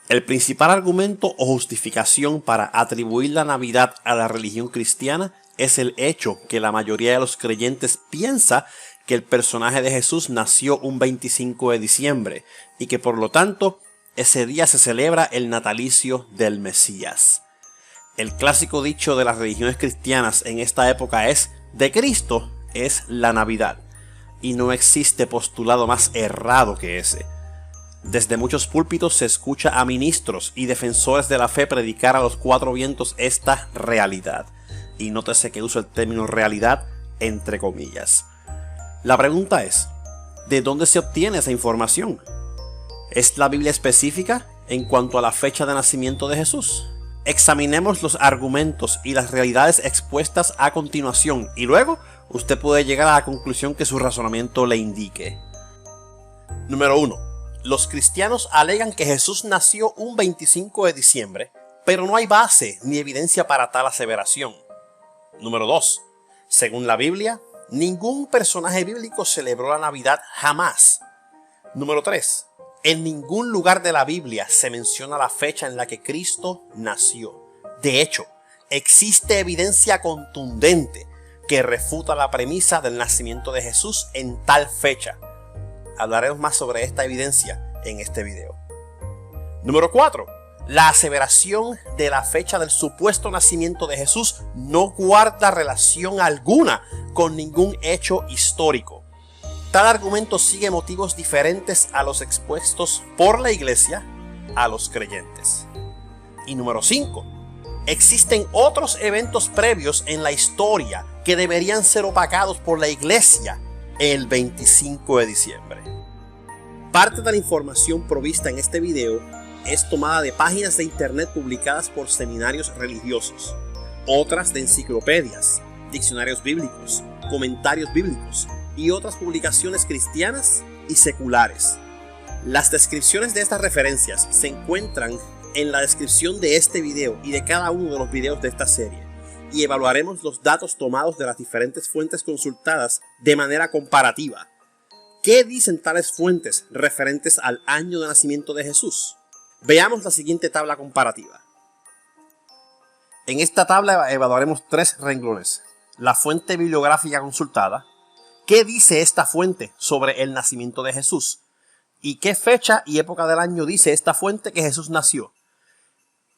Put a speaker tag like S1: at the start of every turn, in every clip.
S1: El principal argumento o justificación para atribuir la Navidad a la religión cristiana es el hecho que la mayoría de los creyentes piensa que el personaje de Jesús nació un 25 de diciembre y que por lo tanto ese día se celebra el natalicio del Mesías. El clásico dicho de las religiones cristianas en esta época es: de Cristo es la Navidad, y no existe postulado más errado que ese. Desde muchos púlpitos se escucha a ministros y defensores de la fe predicar a los cuatro vientos esta realidad. Y nótese que uso el término realidad entre comillas. La pregunta es, ¿de dónde se obtiene esa información? ¿Es la Biblia específica en cuanto a la fecha de nacimiento de Jesús? Examinemos los argumentos y las realidades expuestas a continuación y luego usted puede llegar a la conclusión que su razonamiento le indique. Número 1. Los cristianos alegan que Jesús nació un 25 de diciembre, pero no hay base ni evidencia para tal aseveración. Número 2. Según la Biblia, ningún personaje bíblico celebró la Navidad jamás. Número 3. En ningún lugar de la Biblia se menciona la fecha en la que Cristo nació. De hecho, existe evidencia contundente que refuta la premisa del nacimiento de Jesús en tal fecha. Hablaremos más sobre esta evidencia en este video. Número 4. La aseveración de la fecha del supuesto nacimiento de Jesús no guarda relación alguna con ningún hecho histórico. Tal argumento sigue motivos diferentes a los expuestos por la Iglesia a los creyentes. Y número 5. Existen otros eventos previos en la historia que deberían ser opacados por la Iglesia el 25 de diciembre. Parte de la información provista en este video es tomada de páginas de internet publicadas por seminarios religiosos, otras de enciclopedias, diccionarios bíblicos, comentarios bíblicos y otras publicaciones cristianas y seculares. Las descripciones de estas referencias se encuentran en la descripción de este video y de cada uno de los videos de esta serie, y evaluaremos los datos tomados de las diferentes fuentes consultadas de manera comparativa. ¿Qué dicen tales fuentes referentes al año de nacimiento de Jesús? Veamos la siguiente tabla comparativa. En esta tabla evaluaremos 3 renglones: la fuente bibliográfica consultada, qué dice esta fuente sobre el nacimiento de Jesús y qué fecha y época del año dice esta fuente que Jesús nació.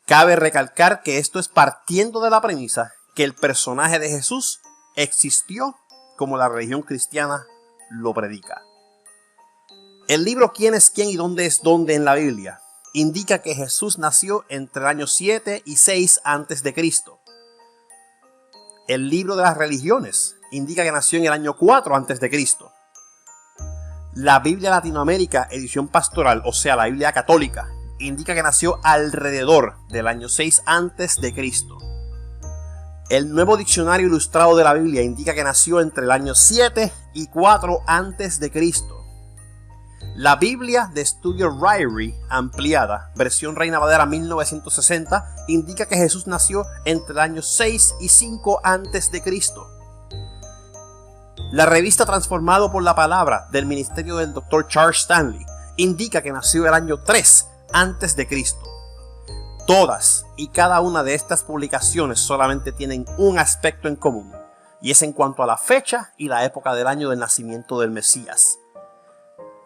S1: Cabe recalcar que esto es partiendo de la premisa que el personaje de Jesús existió como la religión cristiana lo predica. El libro ¿Quién es quién y dónde es dónde en la Biblia? Indica que Jesús nació entre el año 7 y 6 a.C. El libro de las religiones indica que nació en el año 4 a.C. La Biblia Latinoamérica, edición pastoral, o sea la Biblia católica, indica que nació alrededor del año 6 a.C. El Nuevo Diccionario Ilustrado de la Biblia indica que nació entre el año 7 y 4 a.C. La Biblia de Estudio Ryrie ampliada, versión Reina Valera 1960, indica que Jesús nació entre el año 6 y 5 a.C. La revista Transformado por la Palabra del ministerio del Dr. Charles Stanley indica que nació el año 3 a.C. Todas y cada una de estas publicaciones solamente tienen un aspecto en común, y es en cuanto a la fecha y la época del año del nacimiento del Mesías.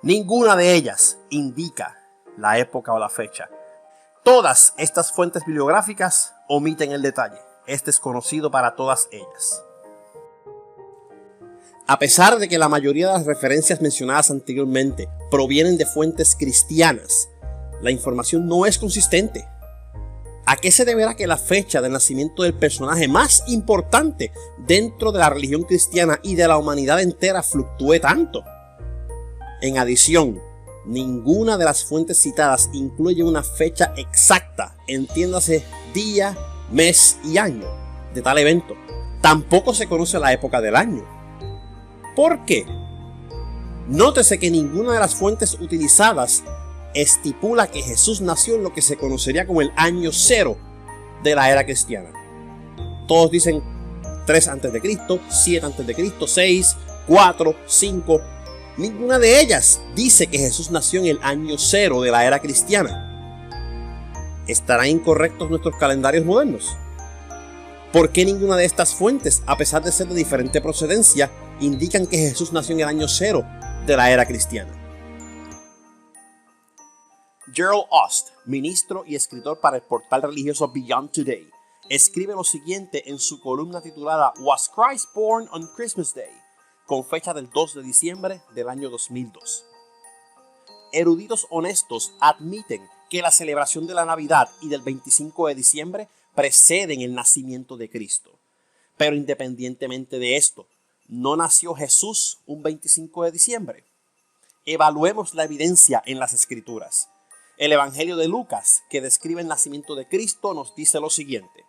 S1: Ninguna de ellas indica la época o la fecha. Todas estas fuentes bibliográficas omiten el detalle. Este es conocido para todas ellas. A pesar de que la mayoría de las referencias mencionadas anteriormente provienen de fuentes cristianas, la información no es consistente. ¿A qué se deberá que la fecha del nacimiento del personaje más importante dentro de la religión cristiana y de la humanidad entera fluctúe tanto? En adición, ninguna de las fuentes citadas incluye una fecha exacta, entiéndase día, mes y año, de tal evento. Tampoco se conoce la época del año. ¿Por qué? Nótese que ninguna de las fuentes utilizadas estipula que Jesús nació en lo que se conocería como el año 0 de la era cristiana. Todos dicen 3 a.C., 7 a.C., 6, 4, 5. Ninguna de ellas dice que Jesús nació en el año 0 de la era cristiana. ¿Estarán incorrectos nuestros calendarios modernos? ¿Por qué ninguna de estas fuentes, a pesar de ser de diferente procedencia, indican que Jesús nació en el año 0 de la era cristiana? Gerald Ost, ministro y escritor para el portal religioso Beyond Today, escribe lo siguiente en su columna titulada Was Christ Born on Christmas Day?, con fecha del 2 de diciembre del año 2002. Eruditos honestos admiten que la celebración de la Navidad y del 25 de diciembre preceden el nacimiento de Cristo. Pero independientemente de esto, ¿no nació Jesús un 25 de diciembre? Evaluemos la evidencia en las Escrituras. El Evangelio de Lucas, que describe el nacimiento de Cristo, nos dice lo siguiente.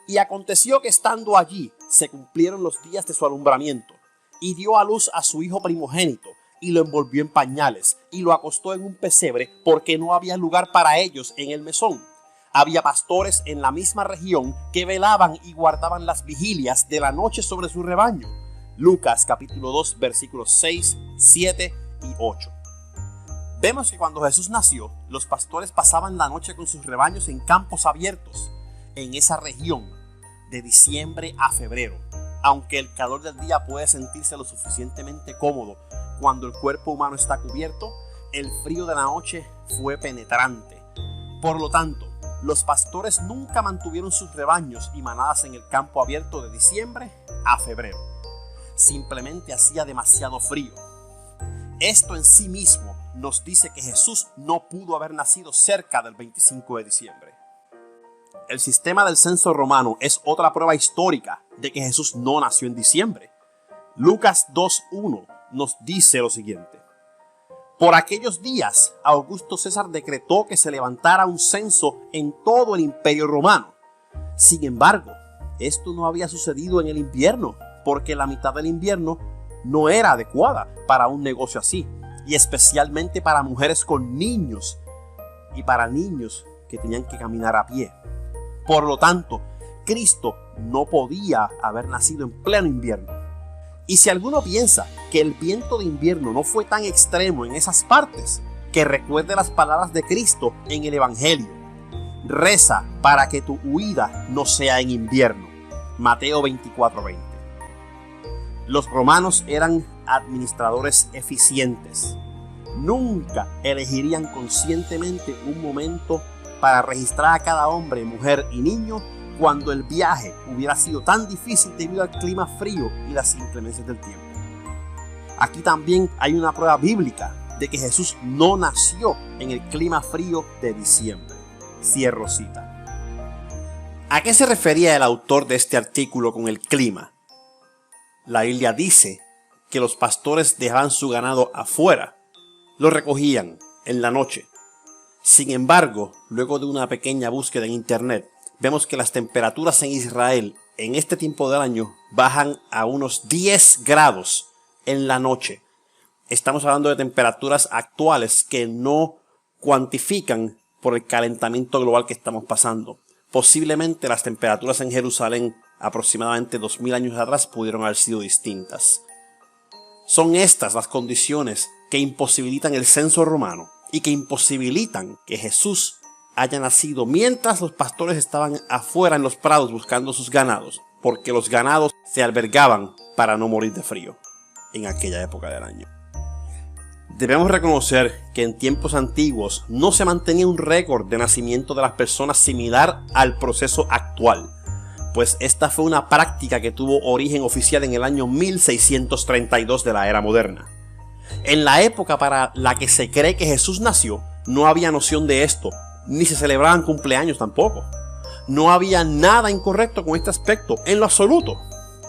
S1: Y aconteció que estando allí, se cumplieron los días de su alumbramiento, y dio a luz a su hijo primogénito, y lo envolvió en pañales, y lo acostó en un pesebre, porque no había lugar para ellos en el mesón. Había pastores en la misma región que velaban y guardaban las vigilias de la noche sobre su rebaño. Lucas capítulo 2 versículos 6, 7 y 8. Vemos que cuando Jesús nació, los pastores pasaban la noche con sus rebaños en campos abiertos, en esa región, de diciembre a febrero. Aunque el calor del día puede sentirse lo suficientemente cómodo cuando el cuerpo humano está cubierto, el frío de la noche fue penetrante. Por lo tanto, los pastores nunca mantuvieron sus rebaños y manadas en el campo abierto de diciembre a febrero. Simplemente hacía demasiado frío. Esto en sí mismo nos dice que Jesús no pudo haber nacido cerca del 25 de diciembre. El sistema del censo romano es otra prueba histórica de que Jesús no nació en diciembre. Lucas 2:1 nos dice lo siguiente. Por aquellos días, Augusto César decretó que se levantara un censo en todo el Imperio Romano. Sin embargo, esto no había sucedido en el invierno, porque la mitad del invierno no era adecuada para un negocio así, y especialmente para mujeres con niños y para niños que tenían que caminar a pie. Por lo tanto, Cristo no podía haber nacido en pleno invierno. Y si alguno piensa que el viento de invierno no fue tan extremo en esas partes, que recuerde las palabras de Cristo en el Evangelio. Reza para que tu huida no sea en invierno. Mateo 24:20. Los romanos eran administradores eficientes. Nunca elegirían conscientemente un momento para registrar a cada hombre, mujer y niño cuando el viaje hubiera sido tan difícil debido al clima frío y las inclemencias del tiempo. Aquí también hay una prueba bíblica de que Jesús no nació en el clima frío de diciembre. Cierro cita. ¿A qué se refería el autor de este artículo con el clima? La Biblia dice que los pastores dejaban su ganado afuera, lo recogían en la noche. Sin embargo, luego de una pequeña búsqueda en internet, vemos que las temperaturas en Israel en este tiempo del año bajan a unos 10 grados en la noche. Estamos hablando de temperaturas actuales que no cuantifican por el calentamiento global que estamos pasando. Posiblemente las temperaturas en Jerusalén aproximadamente 2000 años atrás pudieron haber sido distintas. Son estas las condiciones que imposibilitan el censo romano y que imposibilitan que Jesús haya nacido mientras los pastores estaban afuera en los prados buscando sus ganados, porque los ganados se albergaban para no morir de frío en aquella época del año. Debemos reconocer que en tiempos antiguos no se mantenía un récord de nacimiento de las personas similar al proceso actual, pues esta fue una práctica que tuvo origen oficial en el año 1632 de la era moderna. En la época para la que se cree que Jesús nació, no había noción de esto, ni se celebraban cumpleaños tampoco. No había nada incorrecto con este aspecto, en lo absoluto.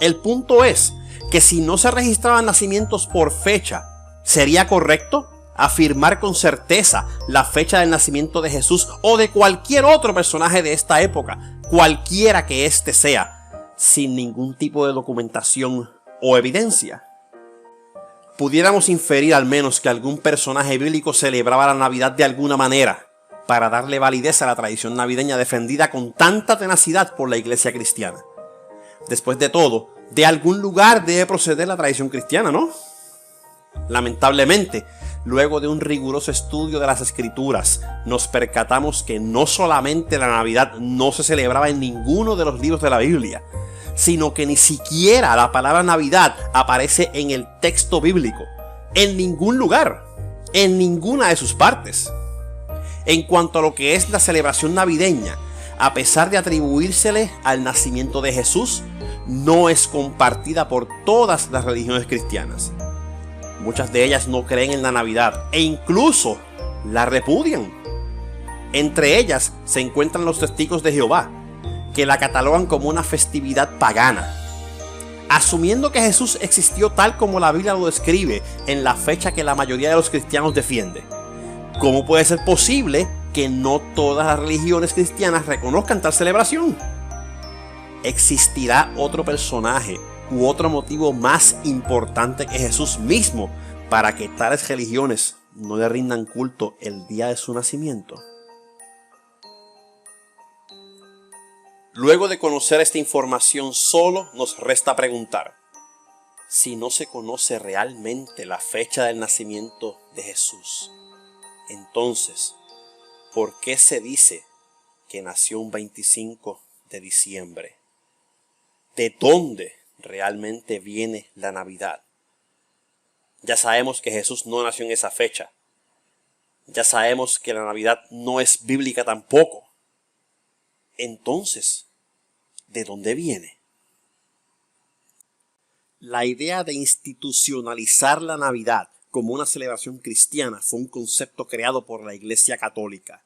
S1: El punto es que si no se registraban nacimientos por fecha, ¿sería correcto afirmar con certeza la fecha del nacimiento de Jesús o de cualquier otro personaje de esta época, cualquiera que éste sea, sin ningún tipo de documentación o evidencia? Pudiéramos inferir al menos que algún personaje bíblico celebraba la Navidad de alguna manera para darle validez a la tradición navideña defendida con tanta tenacidad por la iglesia cristiana. Después de todo, de algún lugar debe proceder la tradición cristiana, ¿no? Lamentablemente, luego de un riguroso estudio de las Escrituras, nos percatamos que no solamente la Navidad no se celebraba en ninguno de los libros de la Biblia, sino que ni siquiera la palabra Navidad aparece en el texto bíblico, en ningún lugar, en ninguna de sus partes. En cuanto a lo que es la celebración navideña, a pesar de atribuírsele al nacimiento de Jesús, no es compartida por todas las religiones cristianas. Muchas de ellas no creen en la Navidad e incluso la repudian. Entre ellas se encuentran los testigos de Jehová, que la catalogan como una festividad pagana. Asumiendo que Jesús existió tal como la Biblia lo describe en la fecha que la mayoría de los cristianos defiende, ¿cómo puede ser posible que no todas las religiones cristianas reconozcan tal celebración? ¿Existirá otro personaje u otro motivo más importante que Jesús mismo para que tales religiones no le rindan culto el día de su nacimiento? Luego de conocer esta información, solo nos resta preguntar: si no se conoce realmente la fecha del nacimiento de Jesús, entonces, ¿por qué se dice que nació un 25 de diciembre? ¿De dónde realmente viene la Navidad? Ya sabemos que Jesús no nació en esa fecha. Ya sabemos que la Navidad no es bíblica tampoco. Entonces, ¿de dónde viene? La idea de institucionalizar la Navidad como una celebración cristiana fue un concepto creado por la Iglesia Católica.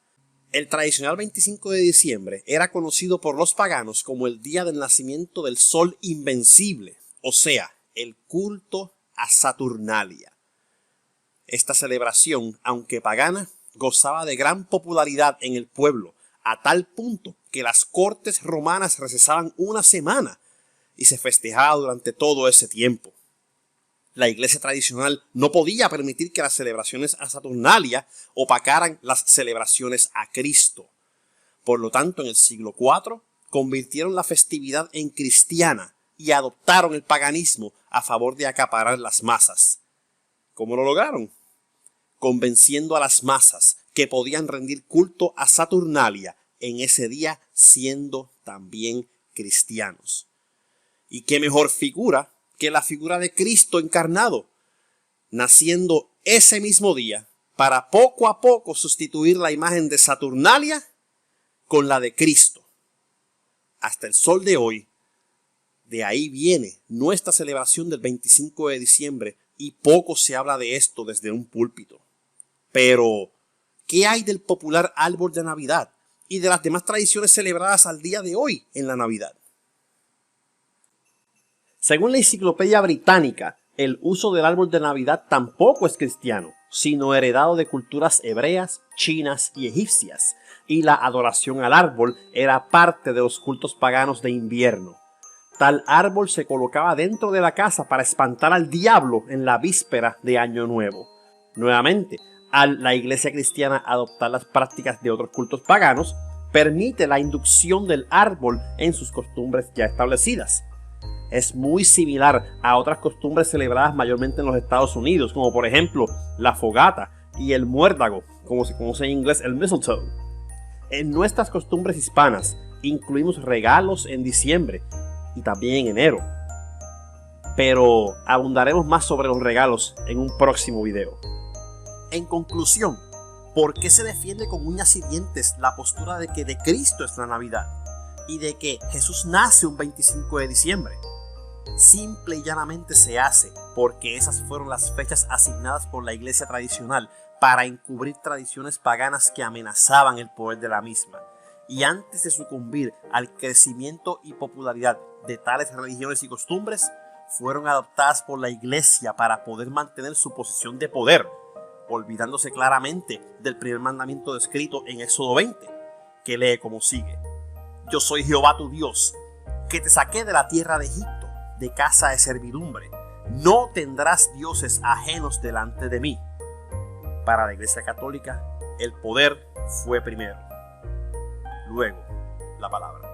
S1: El tradicional 25 de diciembre era conocido por los paganos como el día del nacimiento del Sol Invencible, o sea, el culto a Saturnalia. Esta celebración, aunque pagana, gozaba de gran popularidad en el pueblo, a tal punto que las cortes romanas recesaban una semana y se festejaba durante todo ese tiempo. La iglesia tradicional no podía permitir que las celebraciones a Saturnalia opacaran las celebraciones a Cristo. Por lo tanto, en el siglo IV, convirtieron la festividad en cristiana y adoptaron el paganismo a favor de acaparar las masas. ¿Cómo lo lograron? Convenciendo a las masas que podían rendir culto a Saturnalia en ese día siendo también cristianos. ¿Y qué mejor figura que la figura de Cristo encarnado, naciendo ese mismo día para poco a poco sustituir la imagen de Saturnalia con la de Cristo? Hasta el sol de hoy, de ahí viene nuestra celebración del 25 de diciembre y poco se habla de esto desde un púlpito. Pero, ¿qué hay del popular árbol de Navidad y de las demás tradiciones celebradas al día de hoy en la Navidad? Según la Enciclopedia Británica, el uso del árbol de Navidad tampoco es cristiano, sino heredado de culturas hebreas, chinas y egipcias, y la adoración al árbol era parte de los cultos paganos de invierno. Tal árbol se colocaba dentro de la casa para espantar al diablo en la víspera de Año Nuevo. Nuevamente, al la iglesia cristiana adoptar las prácticas de otros cultos paganos, permite la inducción del árbol en sus costumbres ya establecidas. Es muy similar a otras costumbres celebradas mayormente en los Estados Unidos, como por ejemplo la fogata y el muérdago, como se conoce en inglés el mistletoe. En nuestras costumbres hispanas incluimos regalos en diciembre y también en enero. Pero abundaremos más sobre los regalos en un próximo video. En conclusión, ¿por qué se defiende con uñas y dientes la postura de que de Cristo es la Navidad y de que Jesús nace un 25 de diciembre? Simple y llanamente se hace porque esas fueron las fechas asignadas por la iglesia tradicional para encubrir tradiciones paganas que amenazaban el poder de la misma. Y antes de sucumbir al crecimiento y popularidad de tales religiones y costumbres, fueron adoptadas por la iglesia para poder mantener su posición de poder, olvidándose claramente del primer mandamiento descrito en Éxodo 20, que lee como sigue: Yo soy Jehová tu Dios, que te saqué de la tierra de Egipto, de casa de servidumbre. No tendrás dioses ajenos delante de mí. Para la Iglesia Católica, el poder fue primero, luego la palabra.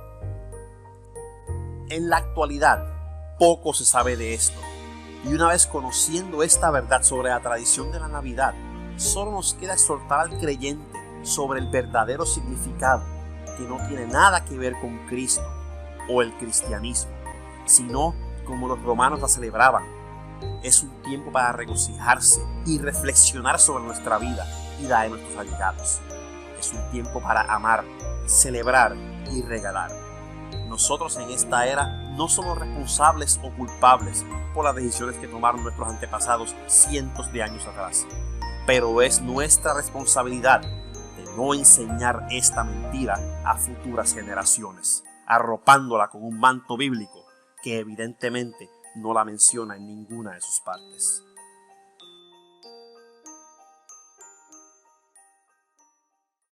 S1: En la actualidad, poco se sabe de esto. Y una vez conociendo esta verdad sobre la tradición de la Navidad, solo nos queda exhortar al creyente sobre el verdadero significado, que no tiene nada que ver con Cristo o el cristianismo, sino como los romanos la celebraban. Es un tiempo para regocijarse y reflexionar sobre nuestra vida y la de nuestros allegados. Es un tiempo para amar, celebrar y regalar. Nosotros en esta era no somos responsables o culpables por las decisiones que tomaron nuestros antepasados cientos de años atrás, pero es nuestra responsabilidad de no enseñar esta mentira a futuras generaciones, arropándola con un manto bíblico que evidentemente no la menciona en ninguna de sus partes.